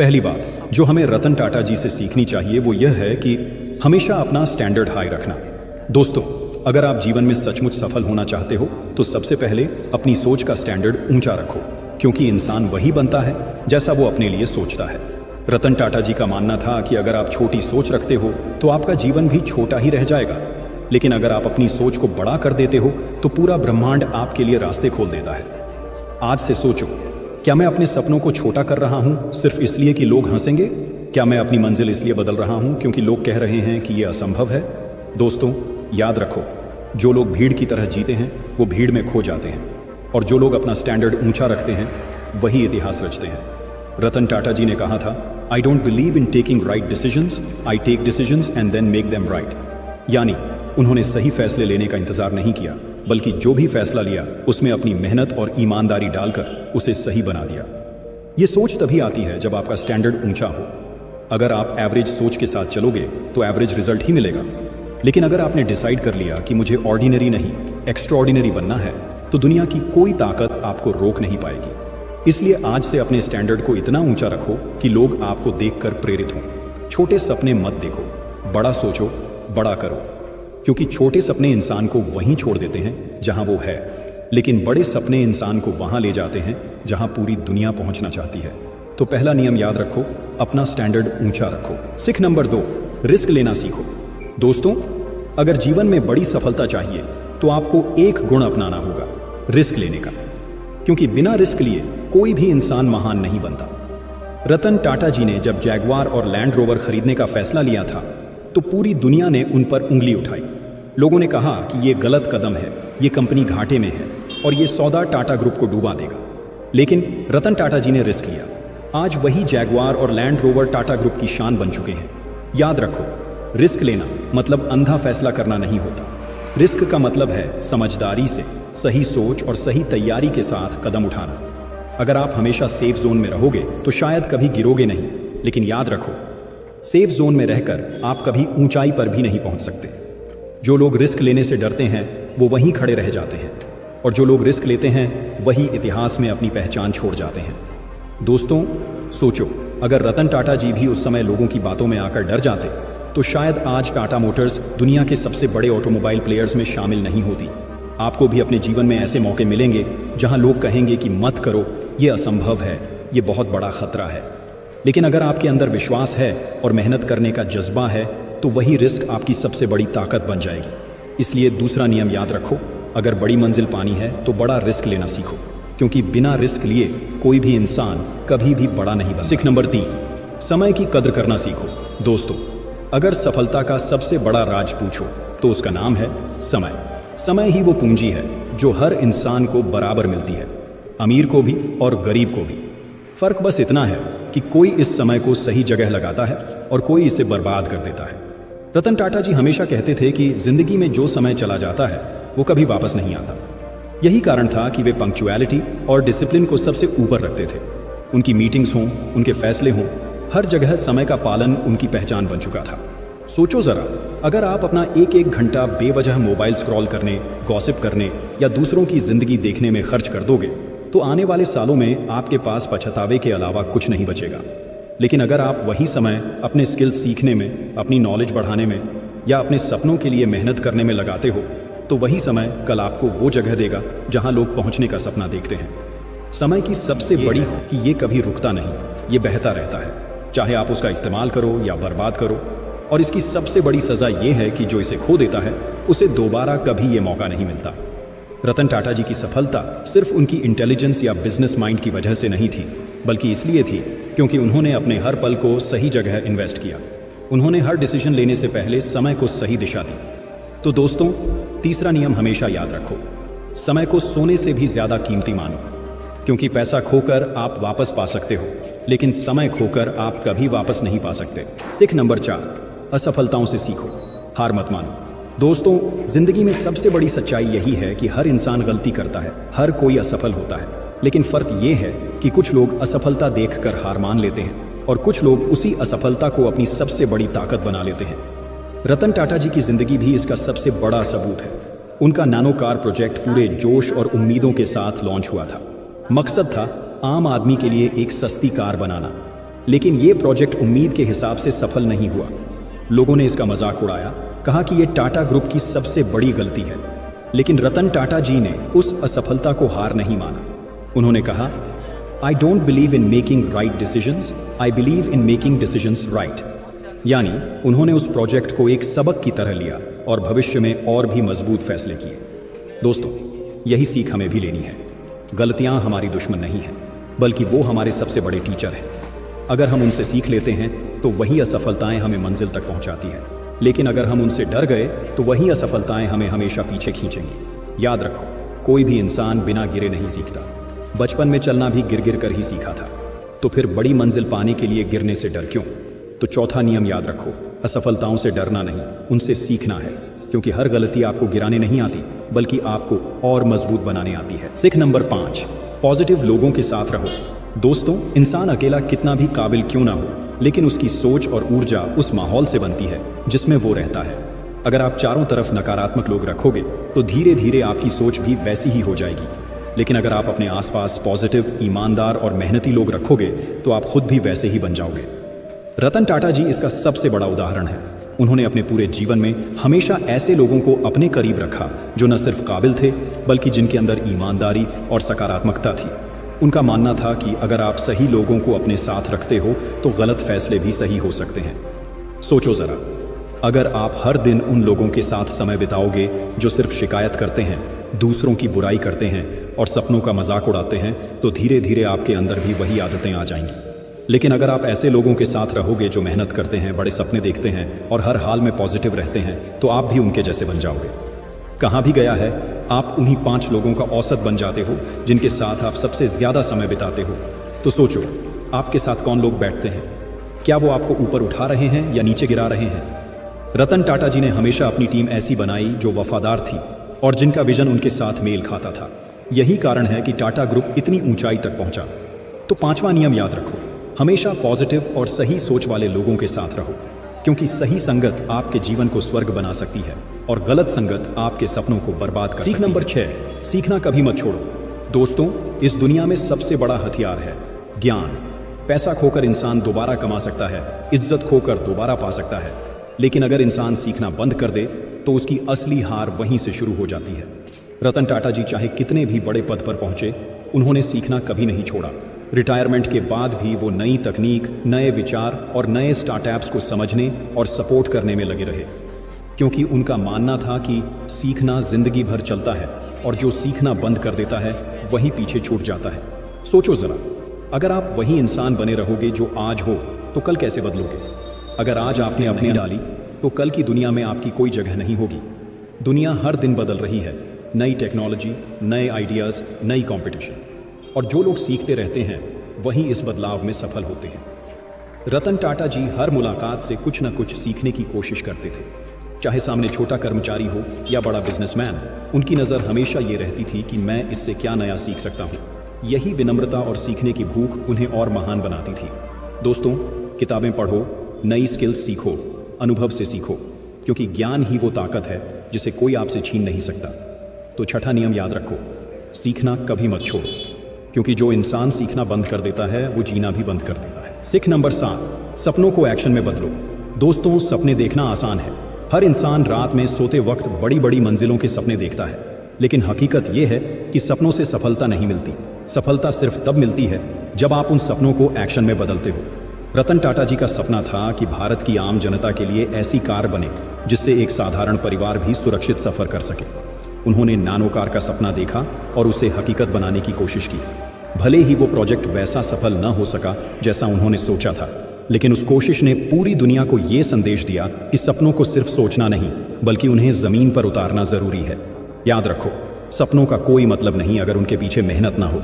पहली बात जो हमें रतन टाटा जी से सीखनी चाहिए वो यह है कि हमेशा अपना स्टैंडर्ड हाई रखना। दोस्तों, अगर आप जीवन में सचमुच सफल होना चाहते हो तो सबसे पहले अपनी सोच का स्टैंडर्ड ऊंचा रखो, क्योंकि इंसान वही बनता है जैसा वो अपने लिए सोचता है। रतन टाटा जी का मानना था कि अगर आप छोटी सोच रखते हो तो आपका जीवन भी छोटा ही रह जाएगा, लेकिन अगर आप अपनी सोच को बड़ा कर देते हो तो पूरा ब्रह्मांड आपके लिए रास्ते खोल देता है। आज से सोचो, क्या मैं अपने सपनों को छोटा कर रहा हूं सिर्फ इसलिए कि लोग हंसेंगे? क्या मैं अपनी मंजिल इसलिए बदल रहा हूं क्योंकि लोग कह रहे हैं कि यह असंभव है? दोस्तों, याद रखो, जो लोग भीड़ की तरह जीते हैं वो भीड़ में खो जाते हैं, और जो लोग अपना स्टैंडर्ड ऊंचा रखते हैं वही इतिहास रचते हैं। रतन टाटा जी ने कहा था, I don't believe in taking right decisions, I take decisions and then make them right. यानी उन्होंने सही फैसले लेने का इंतजार नहीं किया, बल्कि जो भी फैसला लिया उसमें अपनी मेहनत और ईमानदारी डालकर उसे सही बना दिया। ये सोच तभी आती है जब आपका स्टैंडर्ड ऊंचा हो। अगर आप एवरेज सोच के साथ चलोगे तो एवरेज रिजल्ट ही मिलेगा, लेकिन अगर आपने डिसाइड कर लिया कि मुझे ऑर्डिनरी नहीं एक्स्ट्राऑर्डिनरी बनना है तो दुनिया की कोई ताकत आपको रोक नहीं पाएगी। इसलिए आज से अपने स्टैंडर्ड को इतना ऊंचा रखो कि लोग आपको देखकर प्रेरित हों। छोटे सपने मत देखो, बड़ा सोचो, बड़ा करो, क्योंकि छोटे सपने इंसान को वहीं छोड़ देते हैं जहां वो है, लेकिन बड़े सपने इंसान को वहां ले जाते हैं जहां पूरी दुनिया पहुंचना चाहती है। तो पहला नियम याद रखो, अपना स्टैंडर्ड ऊंचा रखो। सीख नंबर 2, रिस्क लेना सीखो। दोस्तों, अगर जीवन में बड़ी सफलता चाहिए तो आपको एक गुण अपनाना होगा, रिस्क लेने का, क्योंकि बिना रिस्क लिए कोई भी इंसान महान नहीं बनता। रतन टाटा जी ने जब जैगवार और लैंड रोवर खरीदने का फैसला लिया था तो पूरी दुनिया ने उन पर उंगली उठाई। लोगों ने कहा कि ये गलत कदम है, ये कंपनी घाटे में है और ये सौदा टाटा ग्रुप को डुबा देगा। लेकिन रतन टाटा जी ने रिस्क लिया। आज वही जैगवार और लैंड रोवर टाटा ग्रुप की शान बन चुके हैं। याद रखो, रिस्क लेना मतलब अंधा फैसला करना नहीं होता। रिस्क का मतलब है समझदारी से, सही सोच और सही तैयारी के साथ कदम उठाना। अगर आप हमेशा सेफ जोन में रहोगे तो शायद कभी गिरोगे नहीं, लेकिन याद रखो, सेफ जोन में रहकर आप कभी ऊंचाई पर भी नहीं पहुंच सकते। जो लोग रिस्क लेने से डरते हैं वो वहीं खड़े रह जाते हैं, और जो लोग रिस्क लेते हैं वही इतिहास में अपनी पहचान छोड़ जाते हैं। दोस्तों, सोचो, अगर रतन टाटा जी भी उस समय लोगों की बातों में आकर डर जाते तो शायद आज टाटा मोटर्स दुनिया के सबसे बड़े ऑटोमोबाइल प्लेयर्स में शामिल नहीं होती। आपको भी अपने जीवन में ऐसे मौके मिलेंगे जहां लोग कहेंगे कि मत करो, ये असंभव है, ये बहुत बड़ा खतरा है। लेकिन अगर आपके अंदर विश्वास है और मेहनत करने का जज्बा है तो वही रिस्क आपकी सबसे बड़ी ताकत बन जाएगी। इसलिए दूसरा नियम याद रखो, अगर बड़ी मंजिल पानी है तो बड़ा रिस्क लेना सीखो, क्योंकि बिना रिस्क लिए कोई भी इंसान कभी भी बड़ा नहीं बन। सीख नंबर 3, समय की कद्र करना सीखो। दोस्तों, अगर सफलता का सबसे बड़ा राज पूछो तो उसका नाम है समय। समय ही वो पूंजी है जो हर इंसान को बराबर मिलती है, अमीर को भी और गरीब को भी। फर्क बस इतना है कि कोई इस समय को सही जगह लगाता है और कोई इसे बर्बाद कर देता है। रतन टाटा जी हमेशा कहते थे कि जिंदगी में जो समय चला जाता है वो कभी वापस नहीं आता। यही कारण था कि वे पंक्चुअलिटी और डिसिप्लिन को सबसे ऊपर रखते थे। उनकी मीटिंग्स हों, उनके फैसले हों, हर जगह समय का पालन उनकी पहचान बन चुका था। सोचो जरा, अगर आप अपना एक एक घंटा बेवजह मोबाइल स्क्रॉल करने, गॉसिप करने या दूसरों की जिंदगी देखने में खर्च कर दोगे तो आने वाले सालों में आपके पास पछतावे के अलावा कुछ नहीं बचेगा। लेकिन अगर आप वही समय अपने स्किल्स सीखने में, अपनी नॉलेज बढ़ाने में या अपने सपनों के लिए मेहनत करने में लगाते हो तो वही समय कल आपको वो जगह देगा जहां लोग पहुंचने का सपना देखते हैं। समय की सबसे बड़ी कि ये कभी रुकता नहीं, ये बहता रहता है, चाहे आप उसका इस्तेमाल करो या बर्बाद करो। और इसकी सबसे बड़ी सज़ा ये है कि जो इसे खो देता है उसे दोबारा कभी ये मौका नहीं मिलता। रतन टाटा जी की सफलता सिर्फ उनकी इंटेलिजेंस या बिजनेस माइंड की वजह से नहीं थी, बल्कि इसलिए थी क्योंकि उन्होंने अपने हर पल को सही जगह इन्वेस्ट किया। उन्होंने हर डिसीजन लेने से पहले समय को सही दिशा दी। तो दोस्तों, तीसरा नियम हमेशा याद रखो, समय को सोने से भी ज्यादा कीमती मानो, क्योंकि पैसा खोकर आप वापस पा सकते हो, लेकिन समय खोकर आप कभी वापस नहीं पा सकते। सीख नंबर 4, असफलताओं से सीखो, हार मत मानो। दोस्तों, जिंदगी में सबसे बड़ी सच्चाई यही है कि हर इंसान गलती करता है, हर कोई असफल होता है, लेकिन फर्क ये है कि कुछ लोग असफलता देखकर हार मान लेते हैं और कुछ लोग उसी असफलता को अपनी सबसे बड़ी ताकत बना लेते हैं। रतन टाटा जी की जिंदगी भी इसका सबसे बड़ा सबूत है। उनका नैनो कार प्रोजेक्ट पूरे जोश और उम्मीदों के साथ लॉन्च हुआ था। मकसद था आम आदमी के लिए एक सस्ती कार बनाना, लेकिन ये प्रोजेक्ट उम्मीद के हिसाब से सफल नहीं हुआ। लोगों ने इसका मजाक उड़ाया, कहा कि ये टाटा ग्रुप की सबसे बड़ी गलती है। लेकिन रतन टाटा जी ने उस असफलता को हार नहीं माना। उन्होंने कहा, आई don't believe in making right decisions, I believe in making decisions right. यानी उन्होंने उस प्रोजेक्ट को एक सबक की तरह लिया और भविष्य में और भी मजबूत फैसले किए। दोस्तों, यही सीख हमें भी लेनी है। गलतियां हमारी दुश्मन नहीं हैं, बल्कि वो हमारे सबसे बड़े टीचर हैं। अगर हम उनसे सीख लेते हैं तो वही असफलताएं हमें मंजिल तक पहुंचाती हैं। लेकिन अगर हम उनसे डर गए तो वही असफलताएं हमें हमेशा पीछे खींचेंगी। याद रखो, कोई भी इंसान बिना गिरे नहीं सीखता। बचपन में चलना भी गिर गिर कर ही सीखा था, तो फिर बड़ी मंजिल पाने के लिए गिरने से डर क्यों? तो चौथा नियम याद रखो, असफलताओं से डरना नहीं, उनसे सीखना है। क्योंकि हर गलती आपको गिराने नहीं आती, बल्कि आपको और मजबूत बनाने आती है। सीख नंबर 5, पॉजिटिव लोगों के साथ रहो। दोस्तों, इंसान अकेला कितना भी काबिल क्यों ना हो, लेकिन उसकी सोच और ऊर्जा उस माहौल से बनती है जिसमें वो रहता है। अगर आप चारों तरफ नकारात्मक लोग रखोगे तो धीरे धीरे आपकी सोच भी वैसी ही हो जाएगी। लेकिन अगर आप अपने आसपास पॉजिटिव, ईमानदार और मेहनती लोग रखोगे तो आप खुद भी वैसे ही बन जाओगे। रतन टाटा जी इसका सबसे बड़ा उदाहरण है। उन्होंने अपने पूरे जीवन में हमेशा ऐसे लोगों को अपने करीब रखा जो न सिर्फ काबिल थे, बल्कि जिनके अंदर ईमानदारी और सकारात्मकता थी। उनका मानना था कि अगर आप सही लोगों को अपने साथ रखते हो तो गलत फैसले भी सही हो सकते हैं। सोचो जरा, अगर आप हर दिन उन लोगों के साथ समय बिताओगे जो सिर्फ शिकायत करते हैं, दूसरों की बुराई करते हैं और सपनों का मजाक उड़ाते हैं, तो धीरे धीरे आपके अंदर भी वही आदतें आ जाएंगी। लेकिन अगर आप ऐसे लोगों के साथ रहोगे जो मेहनत करते हैं, बड़े सपने देखते हैं और हर हाल में पॉजिटिव रहते हैं, तो आप भी उनके जैसे बन जाओगे। कहाँ भी गया है, आप उन्हीं 5 लोगों का औसत बन जाते हो जिनके साथ आप सबसे ज्यादा समय बिताते हो। तो सोचो, आपके साथ कौन लोग बैठते हैं? क्या वो आपको ऊपर उठा रहे हैं या नीचे गिरा रहे हैं? रतन टाटा जी ने हमेशा अपनी टीम ऐसी बनाई जो वफादार थी और जिनका विजन उनके साथ मेल खाता था। यही कारण है कि टाटा ग्रुप इतनी ऊंचाई तक पहुंचा। तो 5वां नियम याद रखो, हमेशा पॉजिटिव और सही सोच वाले लोगों के साथ रहो, क्योंकि सही संगत आपके जीवन को स्वर्ग बना सकती है और गलत संगत आपके सपनों को बर्बाद कर सकती है। सीख नंबर 6, सीखना कभी मत छोड़ो। दोस्तों, इस दुनिया में सबसे बड़ा हथियार है ज्ञान। पैसा खोकर इंसान दोबारा कमा सकता है, इज्जत खोकर दोबारा पा सकता है, लेकिन अगर इंसान सीखना बंद कर दे तो उसकी असली हार वहीं से शुरू हो जाती है। रतन टाटा जी चाहे कितने भी बड़े पद पर पहुंचे, उन्होंने सीखना कभी नहीं छोड़ा। रिटायरमेंट के बाद भी वो नई तकनीक, नए विचार और नए स्टार्टअप्स को समझने और सपोर्ट करने में लगे रहे, क्योंकि उनका मानना था कि सीखना जिंदगी भर चलता है और जो सीखना बंद कर देता है वही पीछे छूट जाता है। सोचो जरा, अगर आप वही इंसान बने रहोगे जो आज हो, तो कल कैसे बदलोगे? अगर आज आपने अपनी डाली तो कल की दुनिया में आपकी कोई जगह नहीं होगी। दुनिया हर दिन बदल रही है, नई टेक्नोलॉजी, नए आइडियाज़, नई कंपटीशन, और जो लोग सीखते रहते हैं वही इस बदलाव में सफल होते हैं। रतन टाटा जी हर मुलाकात से कुछ न कुछ सीखने की कोशिश करते थे। चाहे सामने छोटा कर्मचारी हो या बड़ा बिजनेसमैन, उनकी नज़र हमेशा ये रहती थी कि मैं इससे क्या नया सीख सकता हूँ। यही विनम्रता और सीखने की भूख उन्हें और महान बनाती थी। दोस्तों, किताबें पढ़ो, नई स्किल्स सीखो, अनुभव से सीखो, क्योंकि ज्ञान ही वो ताकत है जिसे कोई आपसे छीन नहीं सकता। तो 6ठा नियम याद रखो, सीखना कभी मत छोड़ो, क्योंकि जो इंसान सीखना बंद कर देता है वो जीना भी बंद कर देता है। सीख नंबर 7, सपनों को एक्शन में बदलो। दोस्तों, सपने देखना आसान है। हर इंसान रात में सोते वक्त बड़ी बड़ी मंजिलों के सपने देखता है, लेकिन हकीकत यह है कि सपनों से सफलता नहीं मिलती। सफलता सिर्फ तब मिलती है जब आप उन सपनों को एक्शन में बदलते हो। रतन टाटा जी का सपना था कि भारत की आम जनता के लिए ऐसी कार बने जिससे एक साधारण परिवार भी सुरक्षित सफर कर सके। उन्होंने नानो कार का सपना देखा और उसे हकीकत बनाने की कोशिश की। भले ही वो प्रोजेक्ट वैसा सफल न हो सका जैसा उन्होंने सोचा था, लेकिन उस कोशिश ने पूरी दुनिया को ये संदेश दिया कि सपनों को सिर्फ सोचना नहीं, बल्कि उन्हें जमीन पर उतारना जरूरी है। याद रखो, सपनों का कोई मतलब नहीं अगर उनके पीछे मेहनत ना हो।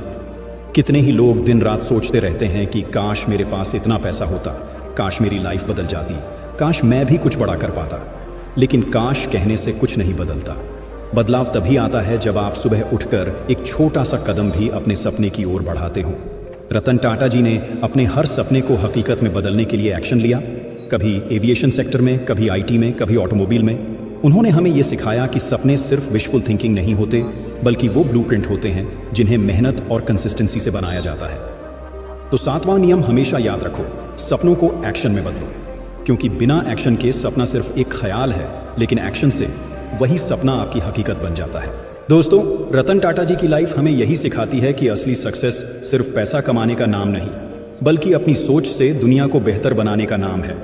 कितने ही लोग दिन रात सोचते रहते हैं कि काश मेरे पास इतना पैसा होता, काश मेरी लाइफ बदल जाती, काश मैं भी कुछ बड़ा कर पाता। लेकिन काश कहने से कुछ नहीं बदलता। बदलाव तभी आता है जब आप सुबह उठकर एक छोटा सा कदम भी अपने सपने की ओर बढ़ाते हो। रतन टाटा जी ने अपने हर सपने को हकीकत में बदलने के लिए एक्शन लिया, कभी एविएशन सेक्टर में, कभी आईटी में, कभी ऑटोमोबाइल में। उन्होंने हमें ये सिखाया कि सपने सिर्फ विशफुल थिंकिंग नहीं होते, बल्कि वो ब्लूप्रिंट होते हैं जिन्हें मेहनत और कंसिस्टेंसी से बनाया जाता है। तो 7वां नियम हमेशा याद रखो, सपनों को एक्शन में बदलो, क्योंकि बिना एक्शन के सपना सिर्फ एक ख्याल है, लेकिन एक्शन से वही सपना आपकी हकीकत बन जाता है। दोस्तों, रतन टाटा जी की लाइफ हमें यही सिखाती है कि असली सक्सेस सिर्फ पैसा कमाने का नाम नहीं, बल्कि अपनी सोच से दुनिया को बेहतर बनाने का नाम है।